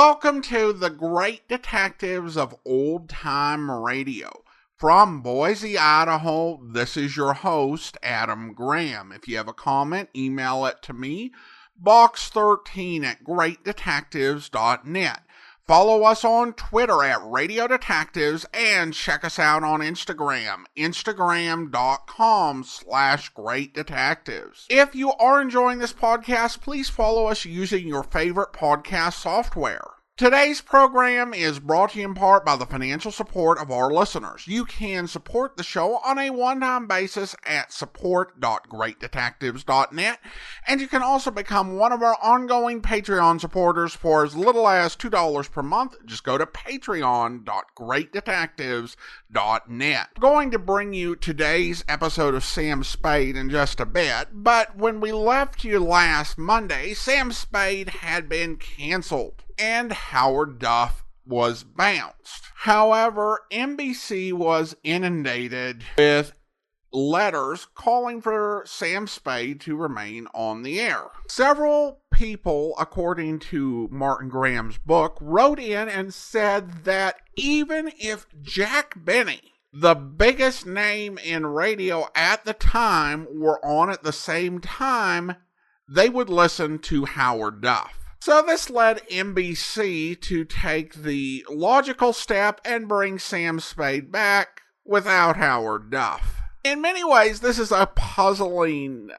Welcome to the Great Detectives of Old Time Radio. From Boise, Idaho, this is your host, Adam Graham. If you have a comment, email it to me, box13@greatdetectives.net. Follow us on Twitter at Radio Detectives and check us out on Instagram, instagram.com/Great Detectives. If you are enjoying this podcast, please follow us using your favorite podcast software. Today's program is brought to you in part by the financial support of our listeners. You can support the show on a one-time basis at support.greatdetectives.net, and you can also become one of our ongoing Patreon supporters for as little as $2 per month. Just go to patreon.greatdetectives.net. I'm going to bring you today's episode of Sam Spade in just a bit, but when we left you last Monday, Sam Spade had been canceled and Howard Duff was bounced. However, NBC was inundated with letters calling for Sam Spade to remain on the air. Several people, according to Martin Graham's book, wrote in and said that even if Jack Benny, the biggest name in radio at the time, were on at the same time, they would listen to Howard Duff. So this led NBC to take the logical step and bring Sam Spade back without Howard Duff. In many ways, this is a puzzling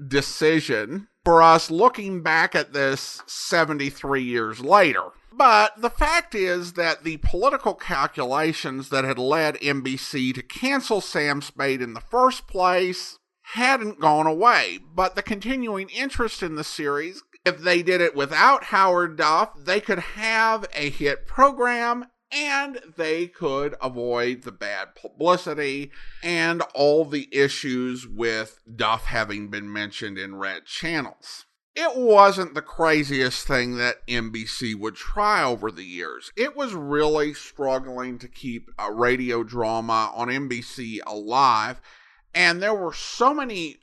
decision for us looking back at this 73 years later. But the fact is that the political calculations that had led NBC to cancel Sam Spade in the first place hadn't gone away. But the continuing interest in the series, if they did it without Howard Duff, they could have a hit program and they could avoid the bad publicity and all the issues with Duff having been mentioned in red channels. It wasn't the craziest thing that NBC would try over the years. It was really struggling to keep a radio drama on NBC alive, and there were so many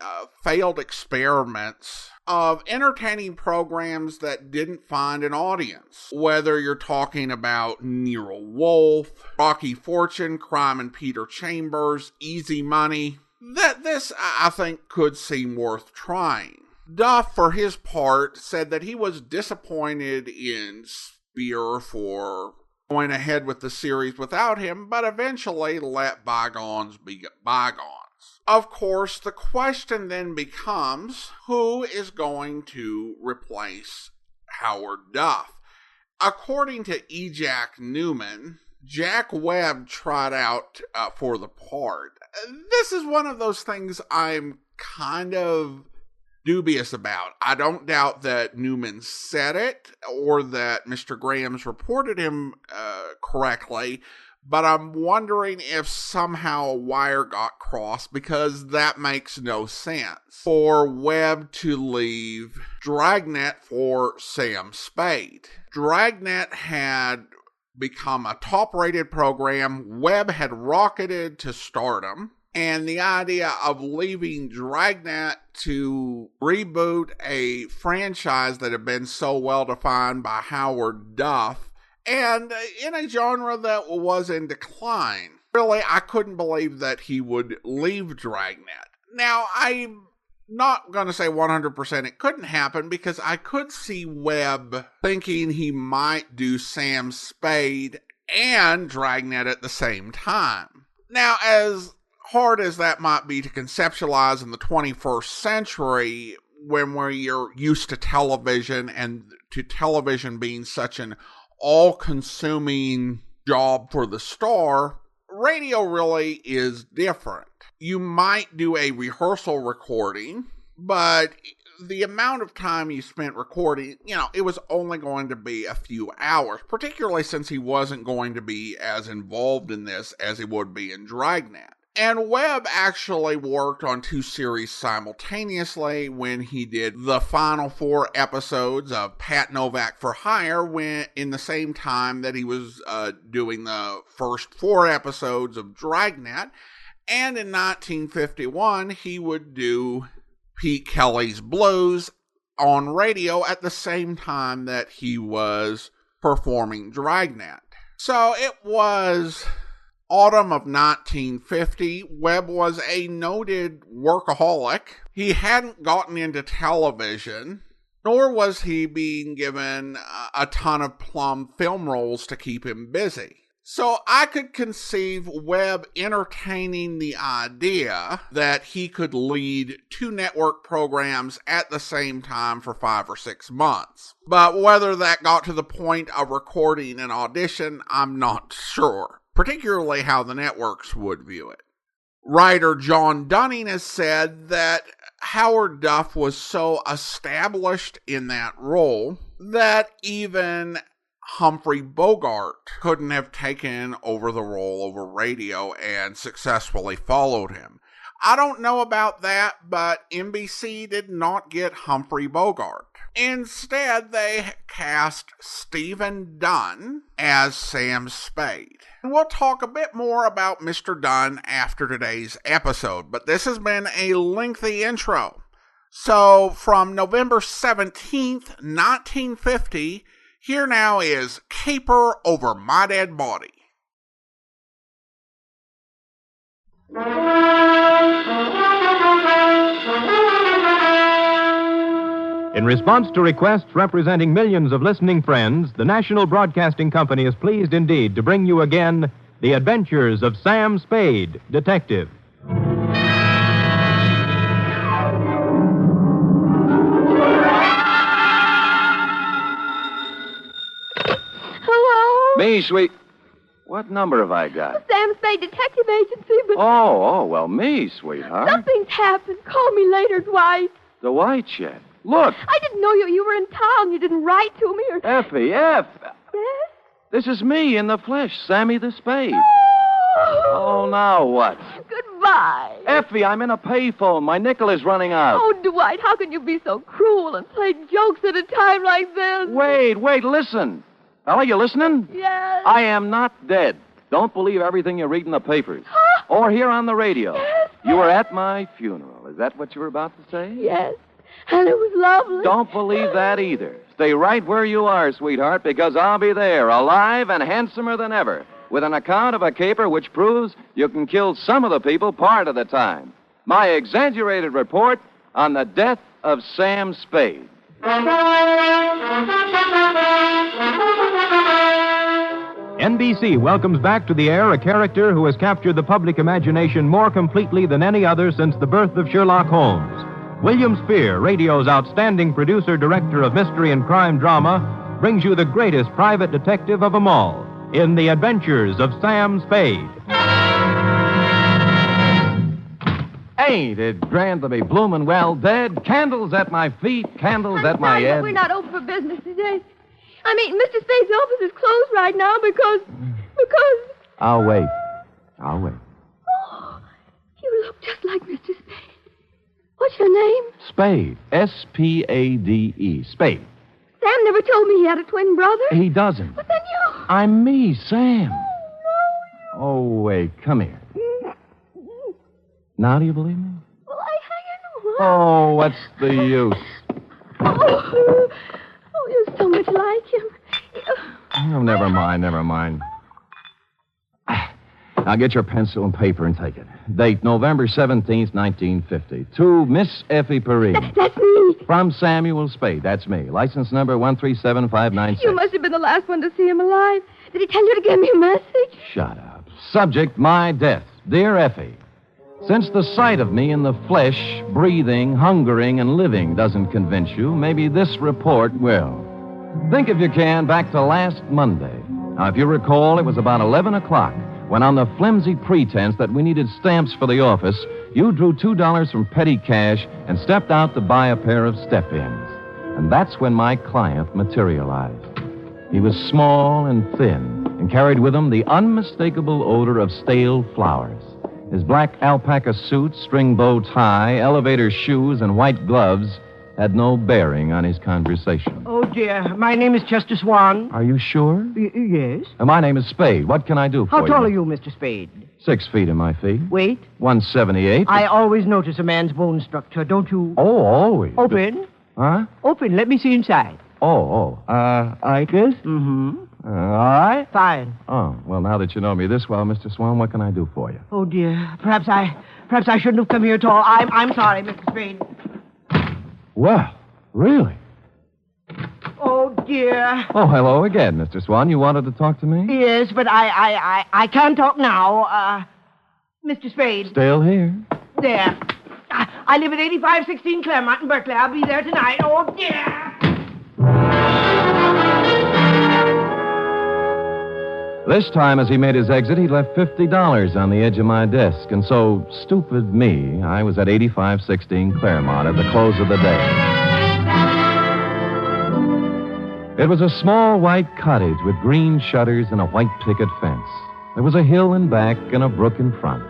failed experiments of entertaining programs that didn't find an audience. Whether you're talking about Nero Wolfe, Rocky Fortune, Crime and Peter Chambers, Easy Money, that this, I think, could seem worth trying. Duff, for his part, said that he was disappointed in Spear for going ahead with the series without him, but eventually let bygones be bygones. Of course, the question then becomes, who is going to replace Howard Duff? According to E. Jack Newman, Jack Webb tried out for the part. This is one of those things I'm kind of dubious about. I don't doubt that Newman said it or that Mr. Graham's reported him correctly, but I'm wondering if somehow a wire got crossed, because that makes no sense for Webb to leave Dragnet for Sam Spade. Dragnet had become a top-rated program. Webb had rocketed to stardom. And the idea of leaving Dragnet to reboot a franchise that had been so well defined by Howard Duff, and in a genre that was in decline. Really, I couldn't believe that he would leave Dragnet. Now, I'm not going to say 100% it couldn't happen, because I could see Webb thinking he might do Sam Spade and Dragnet at the same time. Now, as hard as that might be to conceptualize in the 21st century, when we're used to television and to television being such an all-consuming job for the star, radio really is different. You might do a rehearsal recording, but the amount of time you spent recording, it was only going to be a few hours, particularly since he wasn't going to be as involved in this as he would be in Dragnet. And Webb actually worked on 2 series simultaneously when he did the final 4 episodes of Pat Novak for Hire, in the same time that he was doing the first 4 episodes of Dragnet. And in 1951, he would do Pete Kelly's Blues on radio at the same time that he was performing Dragnet. So it was autumn of 1950. Webb was a noted workaholic. He hadn't gotten into television, nor was he being given a ton of plum film roles to keep him busy. So I could conceive Webb entertaining the idea that he could lead 2 network programs at the same time for 5 or 6 months. But whether that got to the point of recording an audition, I'm not sure, particularly how the networks would view it. Writer John Dunne has said that Howard Duff was so established in that role that even Humphrey Bogart couldn't have taken over the role over radio and successfully followed him. I don't know about that, but NBC did not get Humphrey Bogart. Instead, they cast Stephen Dunne as Sam Spade. And we'll talk a bit more about Mr. Dunne after today's episode, but this has been a lengthy intro. So, from November 17th, 1950, here now is Caper Over My Dead Body. In response to requests representing millions of listening friends, the National Broadcasting Company is pleased indeed to bring you again The Adventures of Sam Spade, Detective. Me, sweet. What number have I got? The Sam Spade Detective Agency, but... Oh, well, me, sweetheart. Something's happened. Call me later, Dwight. The white shed. Look. I didn't know you were in town. You didn't write to me or... Effie. Yes? This is me in the flesh, Sammy the Spade. Oh, now what? Goodbye. Effie, I'm in a payphone. My nickel is running out. Oh, Dwight, how can you be so cruel and play jokes at a time like this? Wait, listen. Fella, you listening? Yes. I am not dead. Don't believe everything you read in the papers. Huh? Or hear on the radio. Yes. You were at my funeral. Is that what you were about to say? Yes. And it was lovely. Don't believe that either. Stay right where you are, sweetheart, because I'll be there, alive and handsomer than ever, with an account of a caper which proves you can kill some of the people part of the time. My exaggerated report on the death of Sam Spade. NBC welcomes back to the air a character who has captured the public imagination more completely than any other since the birth of Sherlock Holmes. William Spear, radio's outstanding producer-director of mystery and crime drama, brings you the greatest private detective of them all in The Adventures of Sam Spade. Ain't it grand to be bloomin' well dead? Candles at my feet, candles at my head. We're not open for business today. I mean, Mr. Spade's office is closed right now because... I'll wait. Oh, you look just like Mr. Spade. What's your name? Spade. S-P-A-D-E. Spade. Sam never told me he had a twin brother. He doesn't. But then you... I'm me, Sam. Oh, wait, come here. Now do you believe me? Well, I know. Oh, what's the use? Oh, you're so much like him. Oh, never mind. Now get your pencil and paper and take it. Date November 17th, 1950. To Miss Effie Perrine. That's me. From Samuel Spade. That's me. License number 137596. You must have been the last one to see him alive. Did he tell you to give me a message? Shut up. Subject, my death. Dear Effie, since the sight of me in the flesh, breathing, hungering, and living doesn't convince you, maybe this report will. Think, if you can, back to last Monday. Now, if you recall, it was about 11 o'clock when, on the flimsy pretense that we needed stamps for the office, you drew $2 from petty cash and stepped out to buy a pair of step-ins. And that's when my client materialized. He was small and thin and carried with him the unmistakable odor of stale flowers. His black alpaca suit, string bow tie, elevator shoes, and white gloves had no bearing on his conversation. Oh, dear. My name is Chester Swan. Are you sure? Yes. My name is Spade. What can I do for you? How tall are you, Mr. Spade? 6 feet in my feet. Weight? 178. I always notice a man's bone structure, don't you? Oh, always. Open. Huh? Open. Let me see inside. Ike is? Mm-hmm. All right. Fine. Oh, well, now that you know me this well, Mr. Swan, what can I do for you? Oh, dear. Perhaps I shouldn't have come here at all. I'm sorry, Mr. Spade. Well, really? Oh, dear. Oh, hello again, Mr. Swan. You wanted to talk to me? Yes, but I can't talk now. Mr. Spade. Still here. There. I live at 8516 Claremont in Berkeley. I'll be there tonight. Oh, dear. This time, as he made his exit, he left $50 on the edge of my desk. And so, stupid me, I was at 8516 Claremont at the close of the day. It was a small white cottage with green shutters and a white picket fence. There was a hill in back and a brook in front.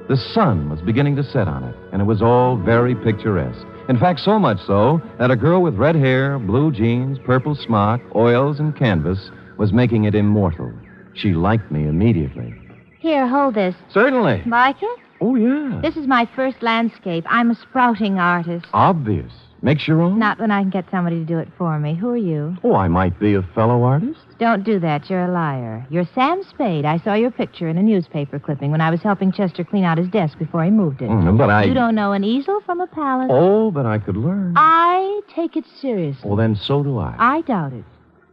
The sun was beginning to set on it, and it was all very picturesque. In fact, so much so that a girl with red hair, blue jeans, purple smock, oils, and canvas was making it immortal. She liked me immediately. Here, hold this. Certainly. Like it? Oh, yeah. This is my first landscape. I'm a sprouting artist. Obvious. Makes your own? Not when I can get somebody to do it for me. Who are you? Oh, I might be a fellow artist. Don't do that. You're a liar. You're Sam Spade. I saw your picture in a newspaper clipping when I was helping Chester clean out his desk before he moved it. But You don't know an easel from a palette. Oh, but I could learn. I take it seriously. Well, then so do I. I doubt it.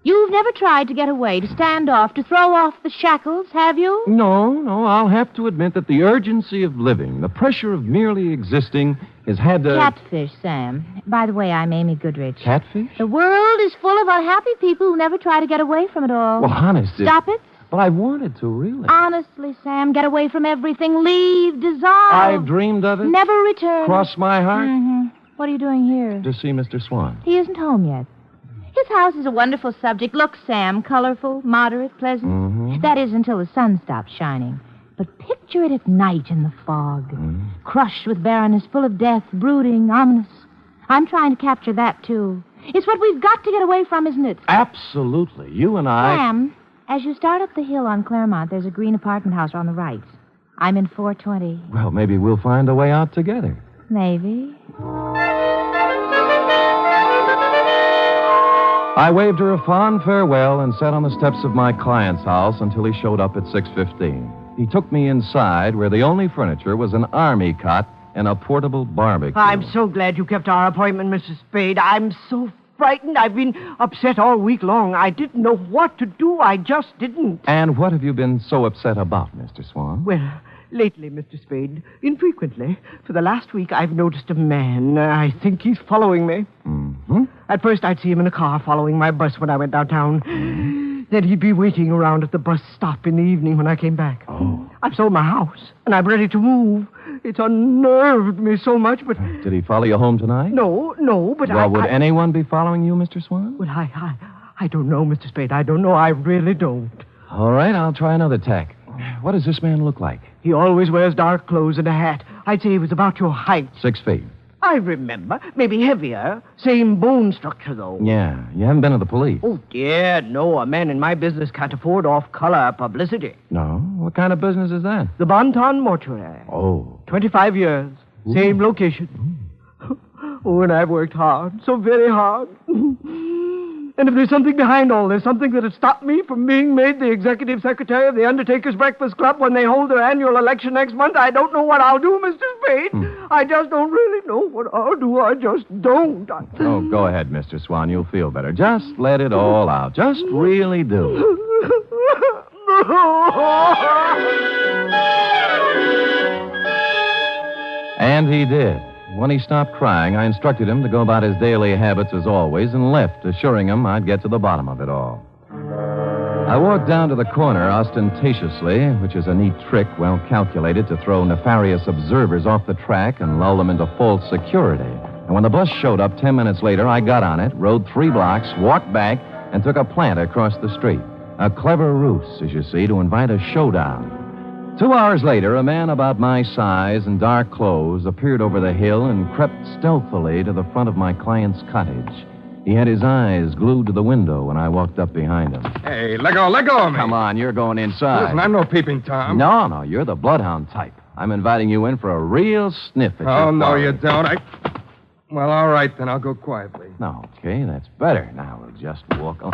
You've never tried to get away, to stand off, to throw off the shackles, have you? No. I'll have to admit that the urgency of living, the pressure of merely existing, has had to... Catfish, Sam. By the way, I'm Amy Goodrich. Catfish? The world is full of unhappy people who never try to get away from it all. Well, honest... Stop it. But I wanted to, really. Honestly, Sam, get away from everything. Leave, dissolve. I've dreamed of it. Never return. Cross my heart. Mm-hmm. What are you doing here? To see Mr. Swan. He isn't home yet. His house is a wonderful subject. Look, Sam, colorful, moderate, pleasant. Mm-hmm. That is until the sun stops shining. But picture it at night in the fog. Crushed with barrenness, full of death, brooding, ominous. I'm trying to capture that, too. It's what we've got to get away from, isn't it? Absolutely. You and I... Sam, as you start up the hill on Claremont, there's a green apartment house on the right. I'm in 420. Well, maybe we'll find a way out together. Maybe. I waved her a fond farewell and sat on the steps of my client's house until he showed up at 6:15. He took me inside, where the only furniture was an army cot and a portable barbecue. I'm so glad you kept our appointment, Mrs. Spade. I'm so frightened. I've been upset all week long. I didn't know what to do. I just didn't. And what have you been so upset about, Mr. Swan? Well, lately, Mr. Spade, infrequently, for the last week, I've noticed a man. I think he's following me. Mm-hmm. At first, I'd see him in a car following my bus when I went downtown. Then he'd be waiting around at the bus stop in the evening when I came back. Oh. I've sold my house, and I'm ready to move. It's unnerved me so much, but... Did he follow you home tonight? No, but Well, would anyone be following you, Mr. Swan? Well, I don't know, Mr. Spade. I don't know. I really don't. All right, I'll try another tack. What does this man look like? He always wears dark clothes and a hat. I'd say he was about your height. 6 feet. I remember. Maybe heavier. Same bone structure, though. Yeah, you haven't been to the police. Oh, dear, no. A man in my business can't afford off-color publicity. No? What kind of business is that? The Bonton Mortuary. Oh. 25 years. Same location. Oh, and I've worked hard. So very hard. And if there's something behind all this, something that has stopped me from being made the executive secretary of the Undertakers Breakfast Club when they hold their annual election next month, I don't know what I'll do, Mr. Spade. I just don't really know what I'll do. I just don't. Oh, go ahead, Mr. Swan. You'll feel better. Just let it all out. Just really do. And he did. When he stopped crying, I instructed him to go about his daily habits as always and left, assuring him I'd get to the bottom of it all. I walked down to the corner ostentatiously, which is a neat trick well calculated to throw nefarious observers off the track and lull them into false security. And when the bus showed up 10 minutes later, I got on it, rode 3 blocks, walked back, and took a plant across the street. A clever ruse, as you see, to invite a showdown. 2 hours later, a man about my size and dark clothes appeared over the hill and crept stealthily to the front of my client's cottage. He had his eyes glued to the window when I walked up behind him. Hey, let go of me. Come on, you're going inside. Listen, I'm no peeping Tom. No, you're the bloodhound type. I'm inviting you in for a real sniff at your Oh, no, forehead. you don't. Well, all right, then. I'll go quietly. No, okay, that's better. Now we'll just walk on.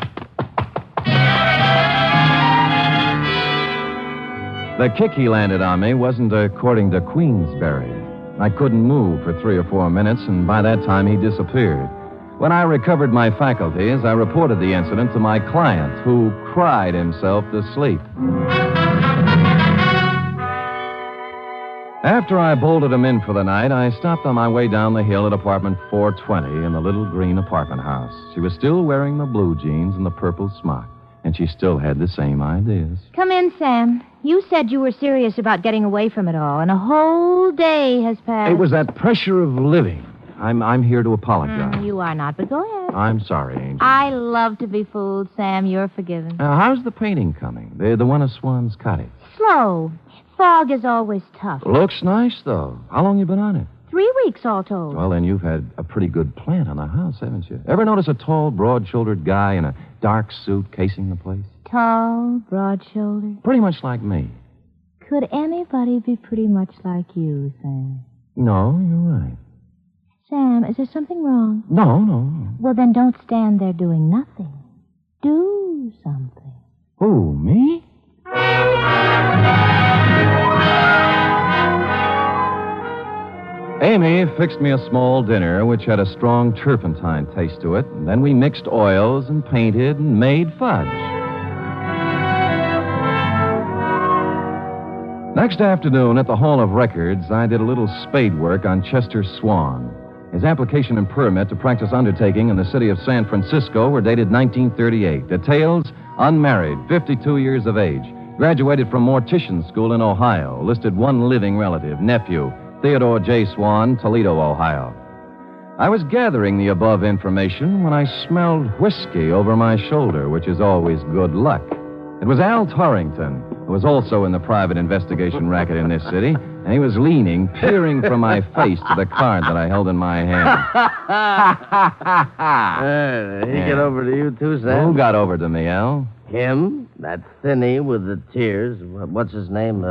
The kick he landed on me wasn't according to Queensberry. I couldn't move for 3 or 4 minutes, and by that time he disappeared. When I recovered my faculties, I reported the incident to my client, who cried himself to sleep. After I bolted him in for the night, I stopped on my way down the hill at apartment 420 in the little green apartment house. She was still wearing the blue jeans and the purple smock, and she still had the same ideas. Come in, Sam. You said you were serious about getting away from it all, and a whole day has passed. It was that pressure of living. I'm here to apologize. You are not, but go ahead. I'm sorry, Angel. I love to be fooled, Sam. You're forgiven. How's the painting coming? The one of Swan's cottage. Slow. Fog is always tough. Looks nice, though. How long you been on it? 3 weeks all told. Well, then you've had a pretty good plant on the house, haven't you? Ever notice a tall, broad-shouldered guy in a dark suit casing the place? Tall, broad-shouldered. Pretty much like me. Could anybody be pretty much like you, Sam? No, you're right. Sam, is there something wrong? No. Well, then don't stand there doing nothing. Do something. Who, me? Amy fixed me a small dinner which had a strong turpentine taste to it, and then we mixed oils and painted and made fudge. Next afternoon at the Hall of Records, I did a little spade work on Chester Swan. His application and permit to practice undertaking in the city of San Francisco were dated 1938. Details: unmarried, 52 years of age, graduated from mortician school in Ohio, listed one living relative, nephew, Theodore J. Swan, Toledo, Ohio. I was gathering the above information when I smelled whiskey over my shoulder, which is always good luck. It was Al Torrington, who was also in the private investigation racket in this city, and he was leaning, peering from my face to the card that I held in my hand. Did he get over to you, too, Sam? Who got over to me, Al? Him? That thinny with the tears. What's his name?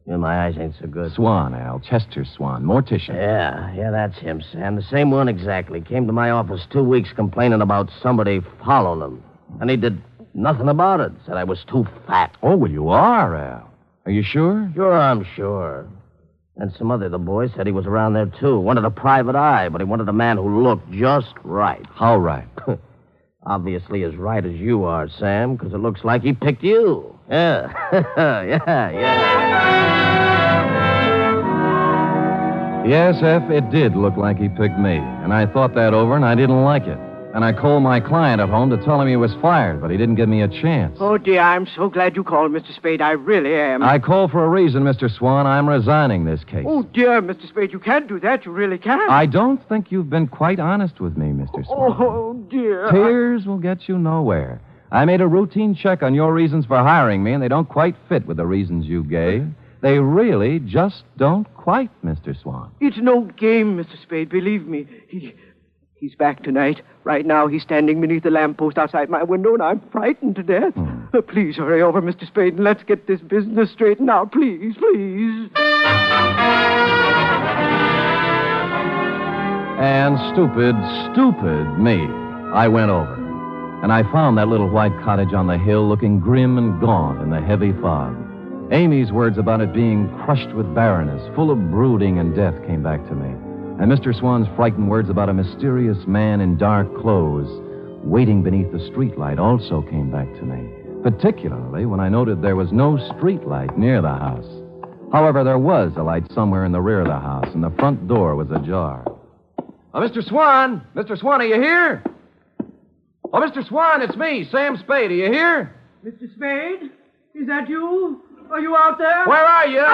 My eyes ain't so good. Swan, Al. Chester Swan. Mortician. Yeah, that's him, Sam. The same one exactly. Came to my office 2 weeks complaining about somebody following him. And he did nothing about it. Said I was too fat. Oh, well, you are, Al. Are you sure? Sure, I'm sure. And some other of the boys said he was around there, too. Wanted a private eye, but he wanted a man who looked just right. How right? Obviously as right as you are, Sam, because it looks like he picked you. Yeah. Yes, F, it did look like he picked me. And I thought that over, and I didn't like it. And I called my client at home to tell him he was fired, but he didn't give me a chance. Oh, dear, I'm so glad you called, Mr. Spade. I really am. I called for a reason, Mr. Swan. I'm resigning this case. Oh, dear, Mr. Spade, you can't do that. You really can't. I don't think you've been quite honest with me, Mr. Swan. Oh, dear. Tears will get you nowhere. I made a routine check on your reasons for hiring me, and they don't quite fit with the reasons you gave. They really just don't quite, Mr. Swan. It's no game, Mr. Spade, believe me. He's back tonight. Right now, he's standing beneath the lamppost outside my window, and I'm frightened to death. Please hurry over, Mr. Spade, and let's get this business straightened out. Please. And stupid me, I went over. And I found that little white cottage on the hill looking grim and gaunt in the heavy fog. Amy's words about it being crushed with barrenness, full of brooding and death, came back to me. And Mr. Swan's frightened words about a mysterious man in dark clothes waiting beneath the streetlight also came back to me, particularly when I noted there was no streetlight near the house. However, there was a light somewhere in the rear of the house, and the front door was ajar. Oh, Mr. Swan! Mr. Swan, are you here? Oh, Mr. Swan, it's me, Sam Spade. Are you here? Mr. Spade? Is that you? Are you out there? Where are you?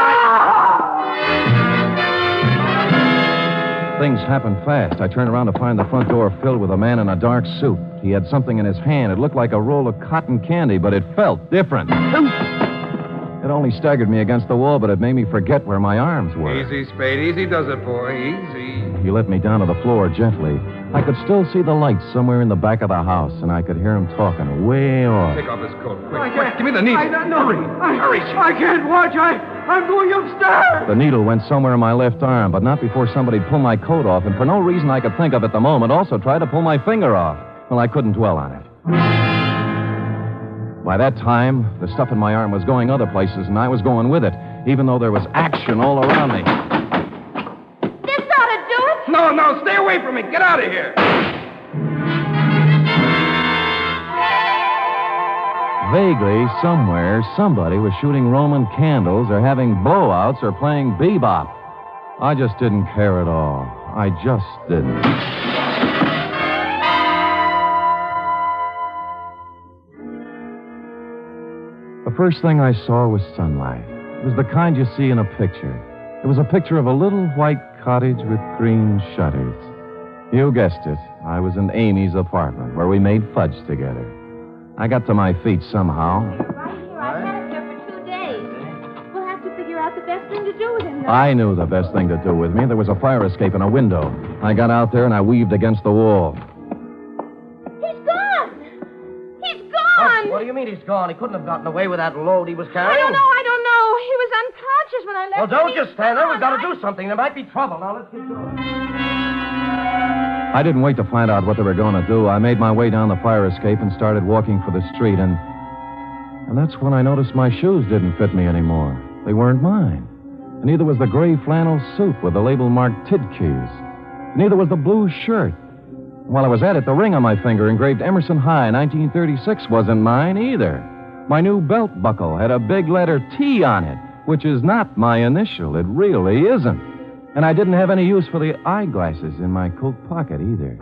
Things happened fast. I turned around to find the front door filled with a man in a dark suit. He had something in his hand. It looked like a roll of cotton candy, but it felt different. It only staggered me against the wall, but it made me forget where my arms were. Easy, Spade. Easy does it, boy. Easy. He let me down to the floor gently. I could still see the lights somewhere in the back of the house, and I could hear him talking way off. Take off his coat. Quick. Give me the needle. Hurry. I can't watch. I'm going upstairs. The needle went somewhere in my left arm, but not before somebody pulled my coat off, and for no reason I could think of at the moment, also tried to pull my finger off. Well, I couldn't dwell on it. By that time, the stuff in my arm was going other places, and I was going with it, even though there was action all around me. This ought to do it. No, stay away from me. Get out of here. Vaguely, somewhere, somebody was shooting Roman candles or having blowouts or playing bebop. I just didn't care at all. I just didn't. The first thing I saw was sunlight. It was the kind you see in a picture. It was a picture of a little white cottage with green shutters. You guessed it. I was in Amy's apartment, where we made fudge together. I got to my feet somehow. Right here. I've had it here for 2 days. We'll have to figure out the best thing to do with him, though. I knew the best thing to do with me. There was a fire escape in a window. I got out there and I weaved against the wall. He's gone. He's gone. What do you mean he's gone? He couldn't have gotten away with that load he was carrying. I don't know. He was unconscious when I left. Well, don't him. just stand there. We've got to do something. There might be trouble. Now, let's get going. I didn't wait to find out what they were going to do. I made my way down the fire escape and started walking for the street, and that's when I noticed my shoes didn't fit me anymore. They weren't mine. And neither was the gray flannel suit with the label marked Tidkeys. Neither was the blue shirt. While I was at it, the ring on my finger engraved Emerson High 1936 wasn't mine either. My new belt buckle had a big letter T on it, which is not my initial. It really isn't. And I didn't have any use for the eyeglasses in my coat pocket either.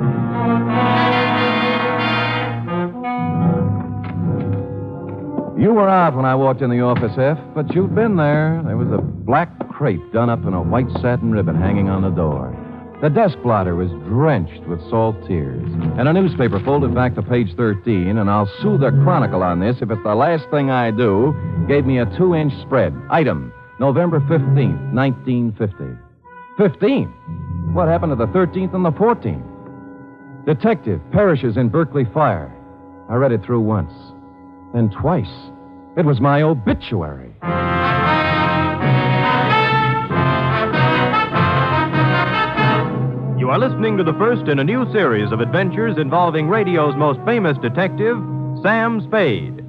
You were out when I walked in the office, F, but you'd been there. There was a black crepe done up in a white satin ribbon hanging on the door. The desk blotter was drenched with salt tears. And a newspaper folded back to page 13, and I'll sue the Chronicle on this if it's the last thing I do, gave me a 2-inch spread. Item, November 15th, 1950. 15? What happened to the 13th and the 14th? Detective perishes in Berkeley fire. I read it through once. Then twice. It was my obituary. You are listening to the first in a new series of adventures involving radio's most famous detective, Sam Spade.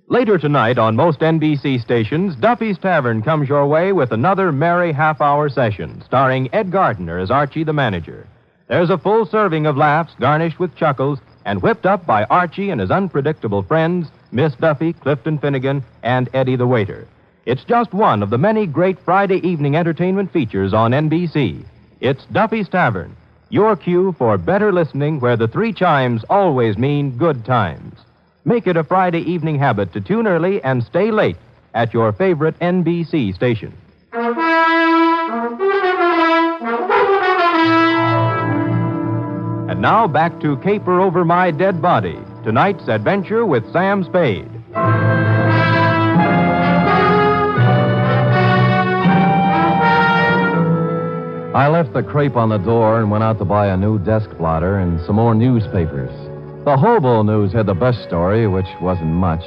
Later tonight on most NBC stations, Duffy's Tavern comes your way with another merry half-hour session, starring Ed Gardner as Archie the manager. There's a full serving of laughs garnished with chuckles and whipped up by Archie and his unpredictable friends, Miss Duffy, Clifton Finnegan, and Eddie the waiter. It's just one of the many great Friday evening entertainment features on NBC. It's Duffy's Tavern, your cue for better listening where the 3 chimes always mean good times. Make it a Friday evening habit to tune early and stay late at your favorite NBC station. And now back to Caper Over My Dead Body, tonight's adventure with Sam Spade. I left the crepe on the door and went out to buy a new desk blotter and some more newspapers. The Hobo News had the best story, which wasn't much.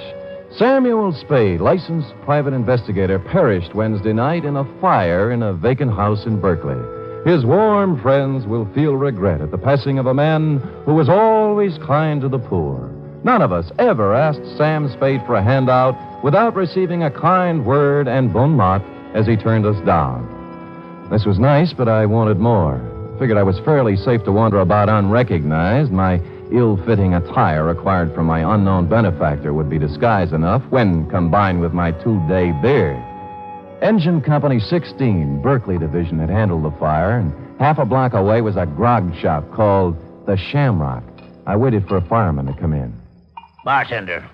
Samuel Spade, licensed private investigator, perished Wednesday night in a fire in a vacant house in Berkeley. His warm friends will feel regret at the passing of a man who was always kind to the poor. None of us ever asked Sam Spade for a handout without receiving a kind word and bon mot as he turned us down. This was nice, but I wanted more. Figured I was fairly safe to wander about unrecognized. My ill-fitting attire required from my unknown benefactor would be disguise enough when combined with my 2-day beard. Engine Company 16, Berkeley Division, had handled the fire, and half a block away was a grog shop called the Shamrock. I waited for a fireman to come in. Bartender!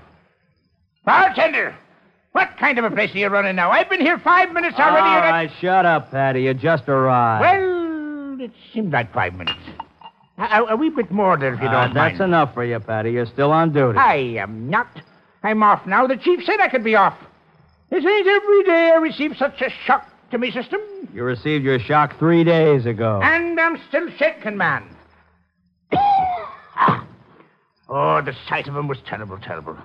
What kind of a place are you running now? I've been here 5 minutes already. All right, shut up, Patty. You just arrived. Well, it seemed like 5 minutes. A wee bit more there, if you don't mind. That's enough for you, Patty. You're still on duty. I am not. I'm off now. The chief said I could be off. It ain't every day I receive such a shock to me system. You received your shock 3 days ago. And I'm still shaking, man. Oh, the sight of him was terrible, terrible.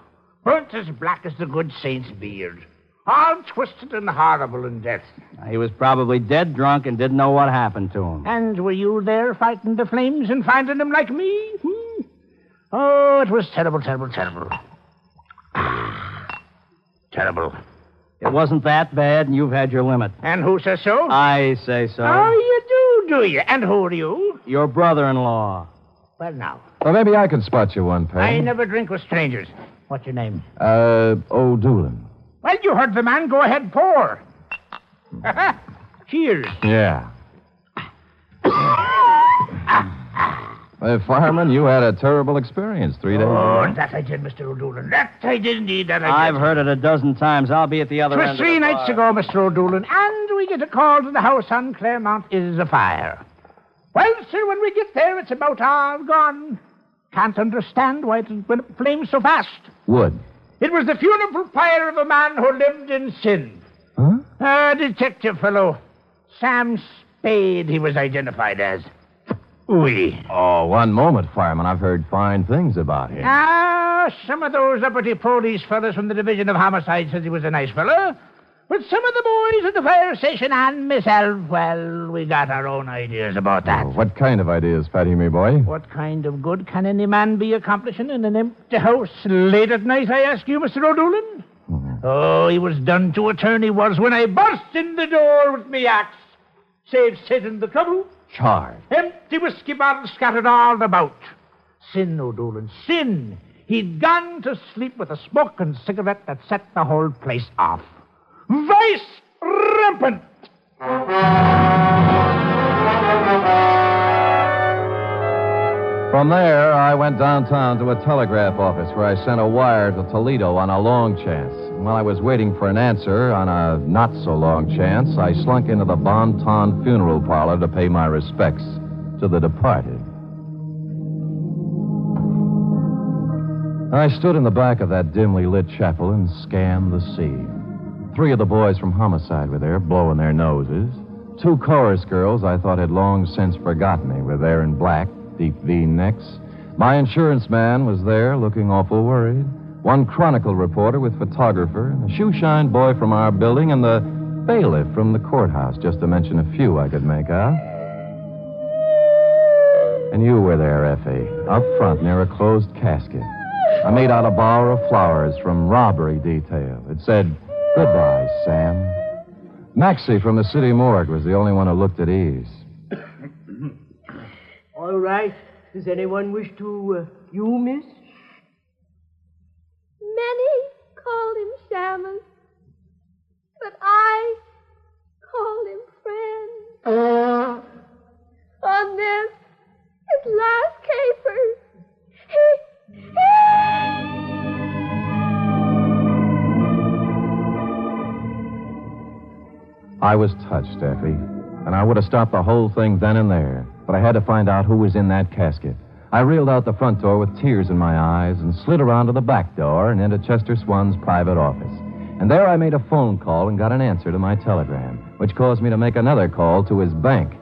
Burnt as black as the good saint's beard. All twisted and horrible in death. He was probably dead drunk and didn't know what happened to him. And were you there fighting the flames and finding them like me? Oh, it was terrible, terrible, terrible. Terrible. It wasn't that bad, and you've had your limit. And who says so? I say so. Oh, you do you? And who are you? Your brother-in-law. Well, now. Well, maybe I can spot you one, Pen. I never drink with strangers. What's your name? O'Doolin. Well, you heard the man. Go ahead, pour. Cheers. Yeah. Fireman, you had a terrible experience 3 days ago. Oh, that I did, Mr. O'Doolin. That I did indeed, that I did. I've heard it a dozen times. I'll be at the other It end was of 3 the nights ago, Mr. O'Doolin, and we get a call to the house on Claremont is afire. Well, sir, when we get there, it's about all gone. Can't understand why it went up in flames so fast. Wood. It was the funeral pyre of a man who lived in sin. Huh? A detective fellow. Sam Spade, he was identified as. Oui. Oh, one moment, Fireman. I've heard fine things about him. Some of those uppity police fellows from the Division of Homicide says he was a nice fellow. But some of the boys at the fire station and myself, well, we got our own ideas about that. Oh, what kind of ideas, Fatty, me boy? What kind of good can any man be accomplishing in an empty house late at night, I ask you, Mr. O'Doolin? Mm-hmm. Oh, he was done to a turn, he was, when I burst in the door with me axe. Save Sid and the trouble. Charred. Empty whiskey bottles scattered all about. Sin, O'Doolin, sin. He'd gone to sleep with a smoking cigarette that set the whole place off. Vice rampant. From there, I went downtown to a telegraph office where I sent a wire to Toledo on a long chance. While I was waiting for an answer on a not-so-long chance, I slunk into the Bon Ton funeral parlor to pay my respects to the departed. I stood in the back of that dimly lit chapel and scanned the sea. 3 of the boys from Homicide were there, blowing their noses. 2 chorus girls I thought had long since forgotten me were there in black, deep V-necks. My insurance man was there, looking awful worried. 1 Chronicle reporter with photographer, a shoeshine boy from our building, and the bailiff from the courthouse, just to mention a few I could make out. And you were there, Effie, up front near a closed casket. I made out a bower of flowers from robbery detail. It said, "Goodbye, Sam." Maxie from the city morgue was the only one who looked at ease. All right. Does anyone wish to, you, miss? Many called him Shamus, but I called him friend. On this, his last caper, I was touched, Effie, and I would have stopped the whole thing then and there, but I had to find out who was in that casket. I reeled out the front door with tears in my eyes and slid around to the back door and into Chester Swan's private office. And there I made a phone call and got an answer to my telegram, which caused me to make another call to his bank.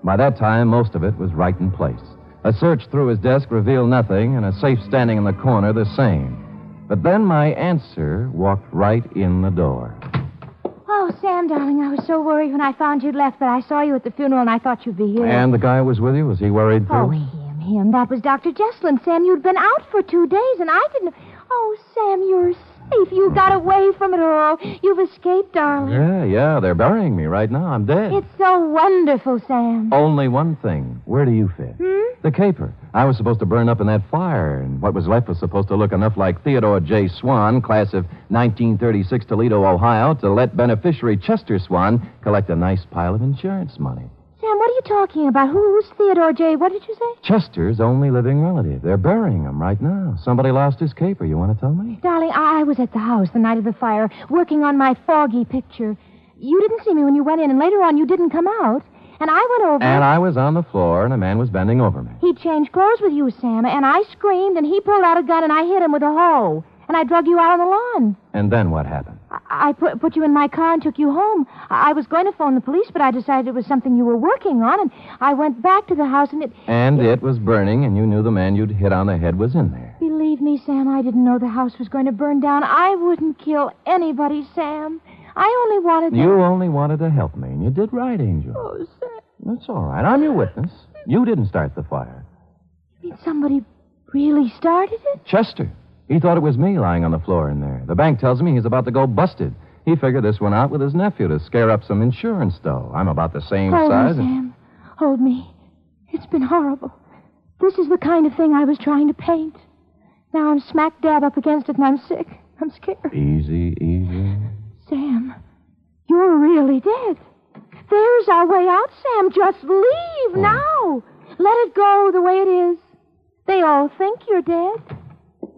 By that time, most of it was right in place. A search through his desk revealed nothing, and a safe standing in the corner the same. But then my answer walked right in the door. Oh, Sam, darling, I was so worried when I found you'd left, but I saw you at the funeral and I thought you'd be here. And the guy was with you? Was he worried, too? Oh, him. That was Dr. Jesslyn. Sam, you'd been out for 2 days, and I didn't... Oh, Sam, you're safe. You got away from it all. You've escaped, darling. Yeah. They're burying me right now. I'm dead. It's so wonderful, Sam. Only one thing. Where do you fit? The caper. I was supposed to burn up in that fire, and what was left was supposed to look enough like Theodore J. Swan, class of 1936, Toledo, Ohio, to let beneficiary Chester Swan collect a nice pile of insurance money. Sam, what are you talking about? Who's Theodore J.? What did you say? Chester's only living relative. They're burying him right now. Somebody lost his caper. You want to tell me? Darling, I was at the house the night of the fire, working on my foggy picture. You didn't see me when you went in, and later on you didn't come out. And I went over... And I was on the floor, and a man was bending over me. He changed clothes with you, Sam, and I screamed, and he pulled out a gun, and I hit him with a hoe. And I drug you out on the lawn. And then what happened? I put you in my car and took you home. I was going to phone the police, but I decided it was something you were working on, and I went back to the house, and it was burning, and you knew the man you'd hit on the head was in there. Believe me, Sam, I didn't know the house was going to burn down. I wouldn't kill anybody, Sam. I only wanted to... You only wanted to help me, and you did right, Angel. Oh, Sam. That's all right. I'm your witness. You didn't start the fire. You mean somebody really started it? Chester. He thought it was me lying on the floor in there. The bank tells me he's about to go busted. He figured this one out with his nephew to scare up some insurance, though. I'm about the same size. Hold me, Sam. Hold me. It's been horrible. This is the kind of thing I was trying to paint. Now I'm smack dab up against it, and I'm sick. I'm scared. Easy, easy. Sam, you're really dead. There's our way out, Sam. Just leave now. Let it go the way it is. They all think you're dead.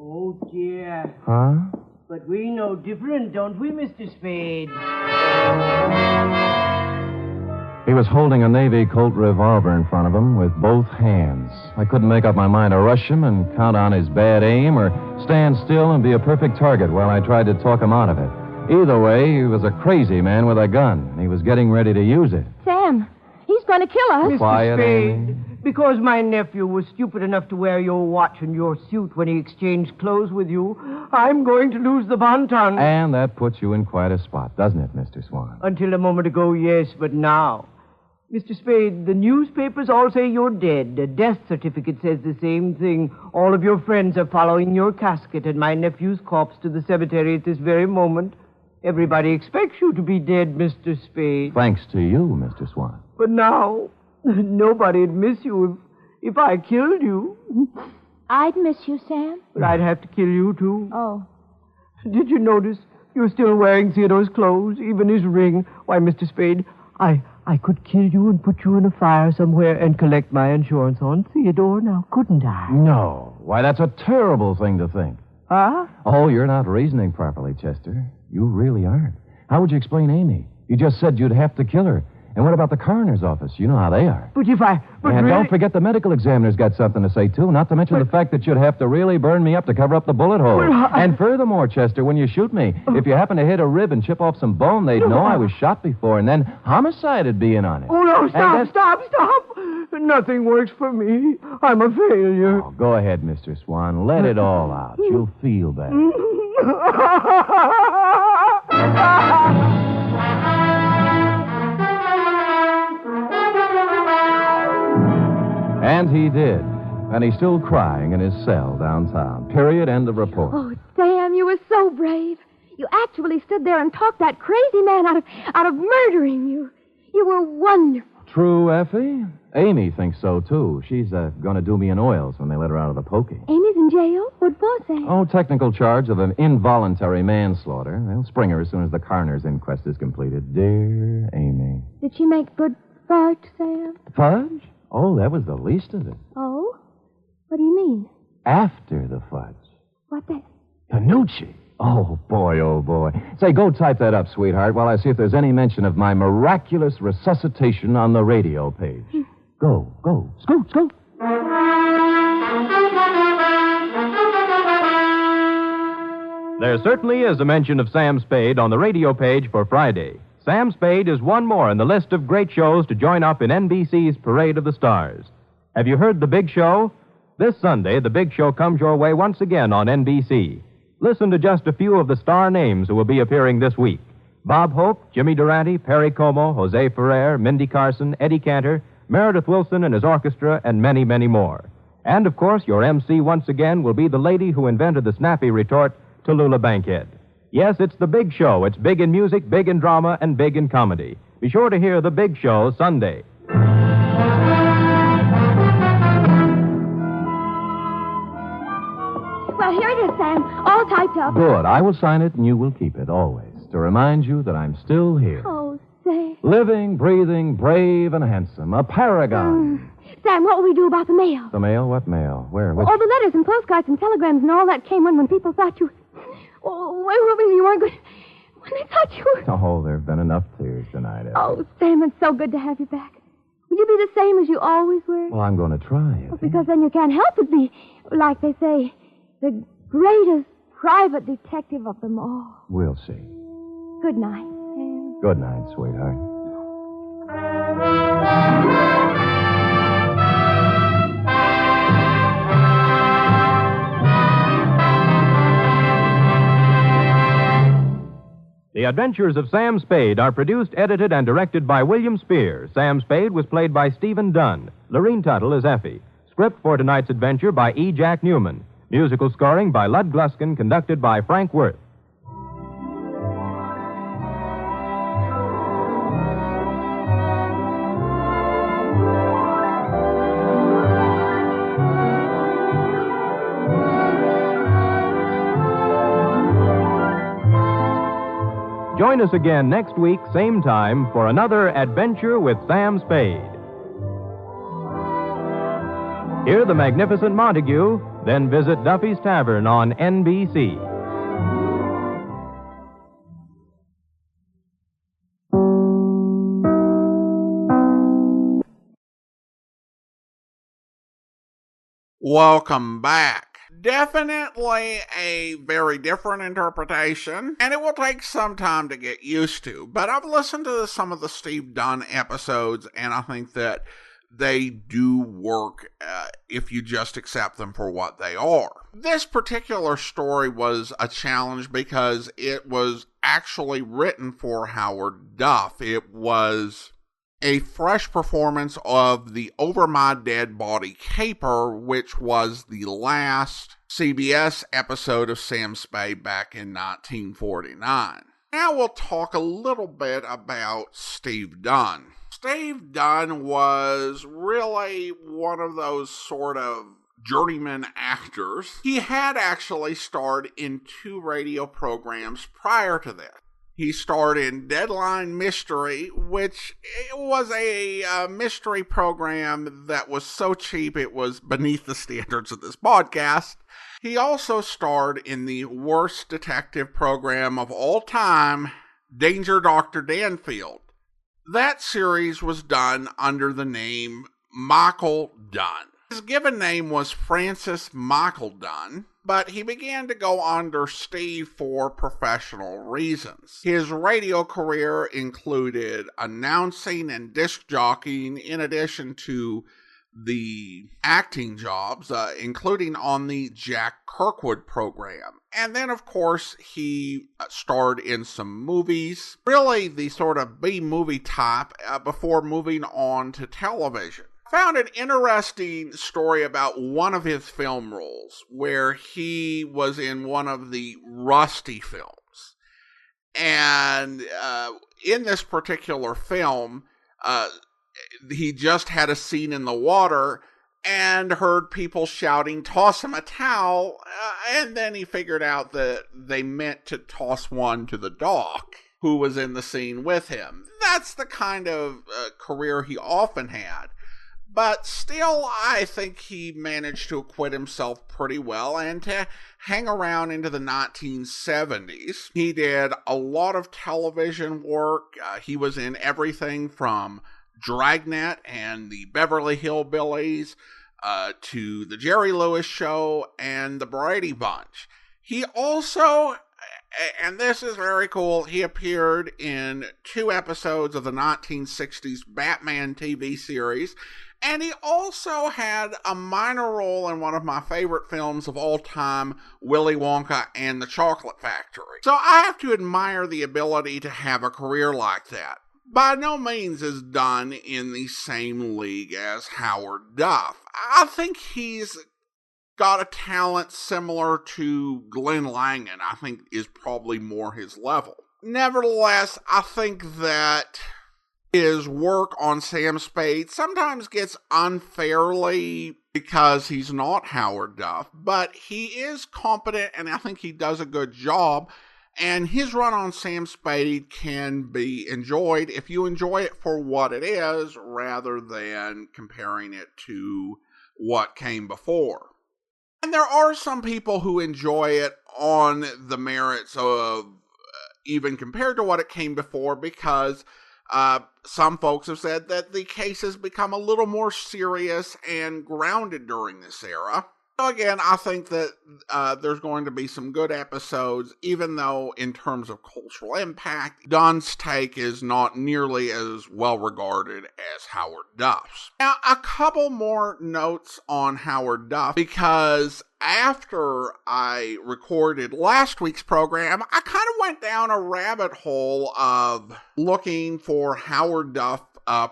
Oh, dear. Huh? But we know different, don't we, Mr. Spade? He was holding a Navy Colt revolver in front of him with both hands. I couldn't make up my mind to rush him and count on his bad aim or stand still and be a perfect target while I tried to talk him out of it. Either way, he was a crazy man with a gun, and he was getting ready to use it. Sam, he's going to kill us. Mr. Quiet, Spade, Amy. because my nephew was stupid enough to wear your watch and your suit when he exchanged clothes with you, I'm going to lose the bon ton. And that puts you in quite a spot, doesn't it, Mr. Swan? Until a moment ago, yes, but now. Mr. Spade, the newspapers all say you're dead. The death certificate says the same thing. All of your friends are following your casket and my nephew's corpse to the cemetery at this very moment. Everybody expects you to be dead, Mr. Spade. Thanks to you, Mr. Swan. But now, nobody'd miss you if I killed you. I'd miss you, Sam. But I'd have to kill you, too. Oh. Did you notice you're still wearing Theodore's clothes, even his ring? Why, Mr. Spade, I could kill you and put you in a fire somewhere and collect my insurance on Theodore now, couldn't I? No. Why, that's a terrible thing to think. Huh? Oh, you're not reasoning properly, Chester. You really aren't. How would you explain Amy? You just said you'd have to kill her. And what about the coroner's office? You know how they are. But if I... But and really... don't forget the medical examiner's got something to say, too. Not to mention the fact that you'd have to really burn me up to cover up the bullet hole. And furthermore, Chester, when you shoot me, if you happen to hit a rib and chip off some bone, they'd know I was shot before, and then homicide would be in on it. Oh, no, stop. Nothing works for me. I'm a failure. Oh, go ahead, Mr. Swan. Let it all out. You'll feel better. And he did. And he's still crying in his cell downtown. Period. End of report. Oh, Sam, you were so brave. You actually stood there and talked that crazy man out of murdering you. You were wonderful. True, Effie? Amy thinks so, too. She's going to do me in oils when they let her out of the pokey. Amy's in jail? What for, Sam? Oh, technical charge of an involuntary manslaughter. They'll spring her as soon as the coroner's inquest is completed. Dear Amy. Did she make good fudge, Sam? Fudge? Oh, that was the least of it. Oh? What do you mean? After the fudge. What then? Panucci. Oh, boy. Say, go type that up, sweetheart, while I see if there's any mention of my miraculous resuscitation on the radio page. Go. Scoot. There certainly is a mention of Sam Spade on the radio page for Friday. Sam Spade is one more in the list of great shows to join up in NBC's Parade of the Stars. Have you heard The Big Show? This Sunday, The Big Show comes your way once again on NBC. Listen to just a few of the star names who will be appearing this week. Bob Hope, Jimmy Durante, Perry Como, Jose Ferrer, Mindy Carson, Eddie Cantor, Meredith Wilson and his orchestra, and many, many more. And, of course, your MC once again will be the lady who invented the snappy retort, Tallulah Bankhead. Yes, it's The Big Show. It's big in music, big in drama, and big in comedy. Be sure to hear The Big Show Sunday. Well, here it is, Sam. All typed up. Good. I will sign it, and you will keep it, always, to remind you that I'm still here. Oh, Sam. Living, breathing, brave, and handsome. A paragon. Sam, what will we do about the mail? The mail? What mail? Where? Which... All the letters and postcards and telegrams and all that came when people thought you... Oh, when you weren't good... When they thought you were... Oh, there have been enough tears tonight, Effie. Oh, Sam, it's so good to have you back. Will you be the same as you always were? Well, I'm going to try, Effie. Well, because then you can't help but be, like they say, the greatest private detective of them all. We'll see. Good night, Sam. Good night, sweetheart. The Adventures of Sam Spade are produced, edited, and directed by William Spear. Sam Spade was played by Stephen Dunne. Lurene Tuttle is Effie. Script for tonight's adventure by E. Jack Newman. Musical scoring by Lud Gluskin, conducted by Frank Worth. Join us again next week, same time, for another adventure with Sam Spade. Hear the magnificent Montague, then visit Duffy's Tavern on NBC. Welcome back. Definitely a very different interpretation, and it will take some time to get used to. But I've listened to some of the Steve Dunne episodes, and I think that they do work if you just accept them for what they are. This particular story was a challenge because it was actually written for Howard Duff. It was a fresh performance of the Over My Dead Body caper, which was the last CBS episode of Sam Spade back in 1949. Now we'll talk a little bit about Steve Dunne. Steve Dunne was really one of those sort of journeyman actors. He had actually starred in 2 radio programs prior to this. He starred in Deadline Mystery, which was a mystery program that was so cheap it was beneath the standards of this podcast. He also starred in the worst detective program of all time, Danger Dr. Danfield. That series was done under the name Michael Dunne. His given name was Francis Michael Dunne, but he began to go under Steve for professional reasons. His radio career included announcing and disc jockeying, in addition to the acting jobs, including on the Jack Kirkwood program. And then, of course, he starred in some movies, really the sort of B-movie type, before moving on to television. Found an interesting story about one of his film roles, where he was in one of the Rusty films. And in this particular film, he just had a scene in the water and heard people shouting, "Toss him a towel," and then he figured out that they meant to toss one to the dog who was in the scene with him. That's the kind of career he often had. But still, I think he managed to acquit himself pretty well and to hang around into the 1970s. He did a lot of television work. He was in everything from Dragnet and the Beverly Hillbillies to the Jerry Lewis Show and the Brady Bunch. He also, and this is very cool, he appeared in 2 episodes of the 1960s Batman TV series. And he also had a minor role in one of my favorite films of all time, Willy Wonka and the Chocolate Factory. So I have to admire the ability to have a career like that. By no means is Dunne in the same league as Howard Duff. I think he's got a talent similar to Glenn Langan. I think is probably more his level. Nevertheless, I think that his work on Sam Spade sometimes gets unfairly because he's not Howard Duff, but he is competent and I think he does a good job. And his run on Sam Spade can be enjoyed if you enjoy it for what it is rather than comparing it to what came before. And there are some people who enjoy it on the merits of even compared to what it came before because some folks have said that the cases become a little more serious and grounded during this era. So again, I think that there's going to be some good episodes, even though in terms of cultural impact, Dunne's take is not nearly as well regarded as Howard Duff's. Now, a couple more notes on Howard Duff, because after I recorded last week's program, I kind of went down a rabbit hole of looking for Howard Duff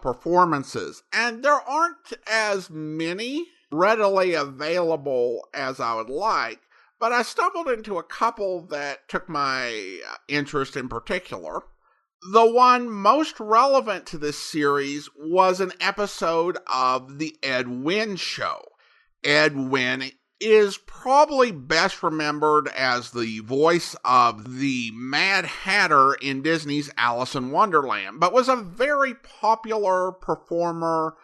performances, and there aren't as many readily available as I would like, but I stumbled into a couple that took my interest in particular. The one most relevant to this series was an episode of The Ed Wynn Show. Ed Wynn is probably best remembered as the voice of the Mad Hatter in Disney's Alice in Wonderland, but was a very popular performer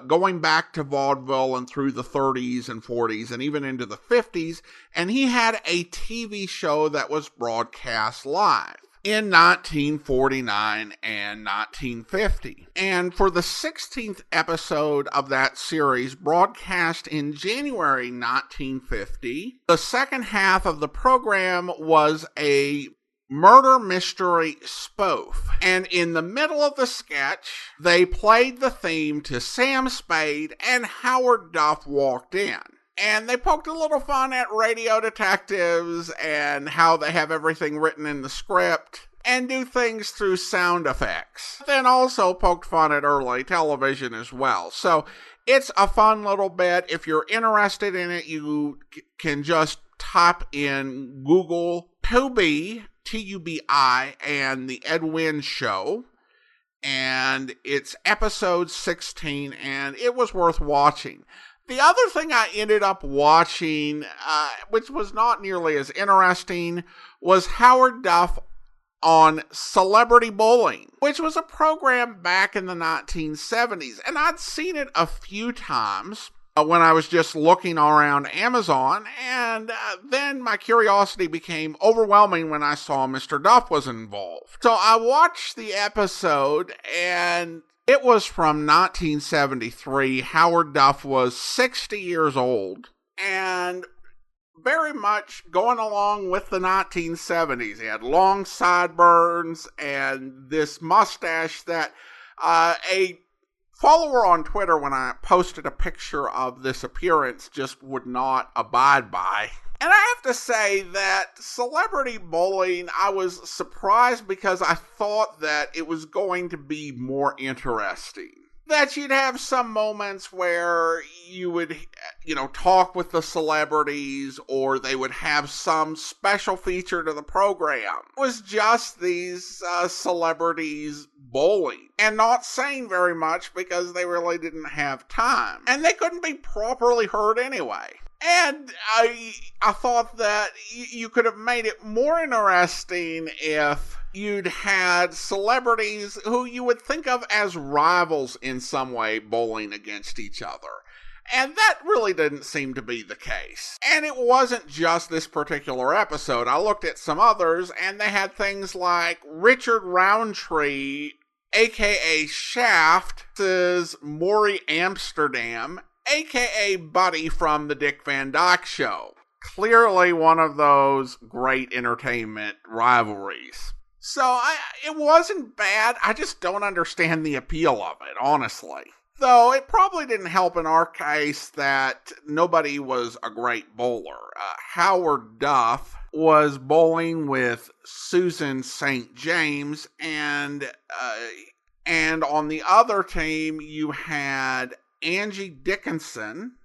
going back to vaudeville and through the 30s and 40s and even into the 50s, and he had a TV show that was broadcast live in 1949 and 1950. And for the 16th episode of that series, broadcast in January 1950, the second half of the program was a murder mystery spoof. And in the middle of the sketch, they played the theme to Sam Spade, and Howard Duff walked in. And they poked a little fun at radio detectives and how they have everything written in the script and do things through sound effects. Then also poked fun at early television as well. So it's a fun little bit. If you're interested in it, you can just type in Google Tubi, Tubi, and The Ed Wynn Show. And it's episode 16, and it was worth watching. The other thing I ended up watching, which was not nearly as interesting, was Howard Duff on Celebrity Bowling, which was a program back in the 1970s. And I'd seen it a few times when I was just looking around Amazon, and then my curiosity became overwhelming when I saw Mr. Duff was involved. So I watched the episode, and it was from 1973. Howard Duff was 60 years old, and very much going along with the 1970s. He had long sideburns and this mustache that a follower on Twitter, when I posted a picture of this appearance, just would not abide by. And I have to say that Celebrity Bowling, I was surprised because I thought that it was going to be more interesting. That you'd have some moments where you would, talk with the celebrities, or they would have some special feature to the program. It was just these celebrities bowling and not saying very much because they really didn't have time. And they couldn't be properly heard anyway. And I thought that you could have made it more interesting if you'd had celebrities who you would think of as rivals in some way bowling against each other. And that really didn't seem to be the case. And it wasn't just this particular episode. I looked at some others, and they had things like Richard Roundtree, a.k.a. Shaft, says Maury Amsterdam, a.k.a. Buddy from the Dick Van Dyke Show. Clearly one of those great entertainment rivalries. So it wasn't bad. I just don't understand the appeal of it, honestly. Though it probably didn't help in our case that nobody was a great bowler. Howard Duff was bowling with Susan St. James, and on the other team you had Angie Dickinson,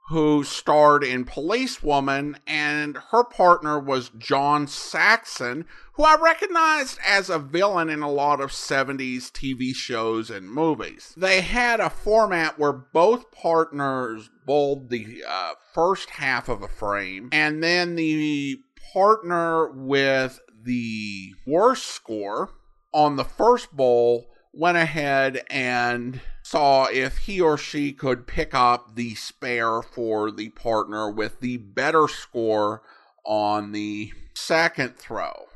who starred in Policewoman, and her partner was John Saxon, who I recognized as a villain in a lot of 70s TV shows and movies. They had a format where both partners bowled the first half of a frame, and then the partner with the worst score on the first bowl went ahead and saw if he or she could pick up the spare for the partner with the better score on the second throw.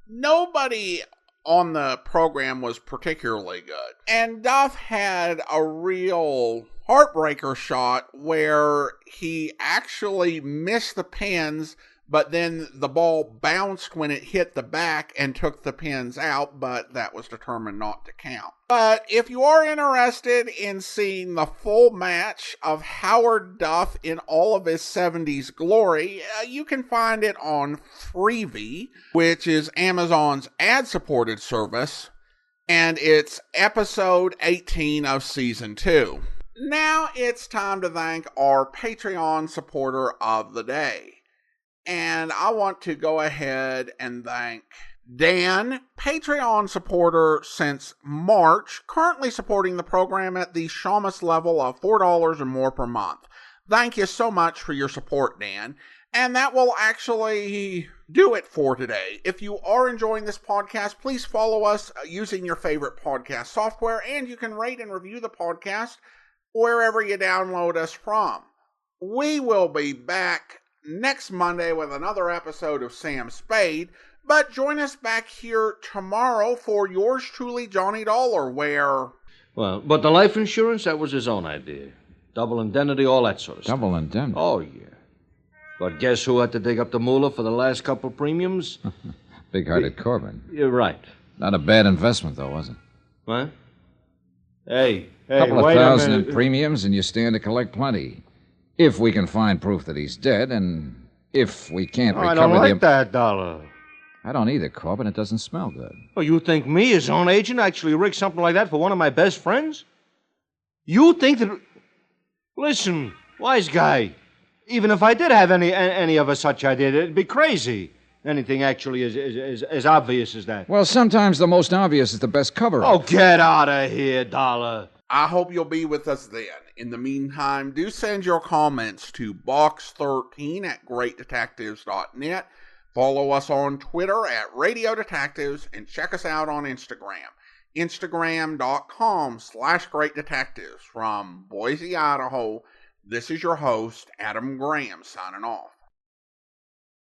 Nobody on the program was particularly good, and Duff had a real heartbreaker shot where he actually missed the pins, but then the ball bounced when it hit the back and took the pins out, but that was determined not to count. But if you are interested in seeing the full match of Howard Duff in all of his 70s glory, you can find it on Freevee, which is Amazon's ad-supported service, and it's episode 18 of season 2. Now it's time to thank our Patreon supporter of the day. And I want to go ahead and thank Dan, Patreon supporter since March, currently supporting the program at the Shamus level of $4 or more per month. Thank you so much for your support, Dan. And that will actually do it for today. If you are enjoying this podcast, please follow us using your favorite podcast software, and you can rate and review the podcast wherever you download us from. We will be back next Monday with another episode of Sam Spade, but join us back here tomorrow for yours truly, Johnny Dollar, where... Well, but the life insurance, that was his own idea. Double indemnity, all that sort of stuff. Double indemnity? Oh, yeah. But guess who had to dig up the moolah for the last couple premiums? Big-hearted Corbin. You're right. Not a bad investment, though, was it? What? Hey, couple of wait thousand a in minute. premiums, and you stand to collect plenty. If we can find proof that he's dead, and if we can't recover I don't like the... that, Dollar. I don't either, Corbin. It doesn't smell good. Oh, you think me, his own agent, actually rigged something like that for one of my best friends? You think that... Listen, wise guy. Even if I did have any of a such idea, it'd be crazy. Anything actually as obvious as that. Well, sometimes the most obvious is the best cover-up. Oh, get out of here, Dollar. I hope you'll be with us then. In the meantime, do send your comments to box13@greatdetectives.net. Follow us on Twitter at Radio Detectives, and check us out on Instagram. Instagram.com/greatdetectives. From Boise, Idaho, this is your host, Adam Graham, signing off.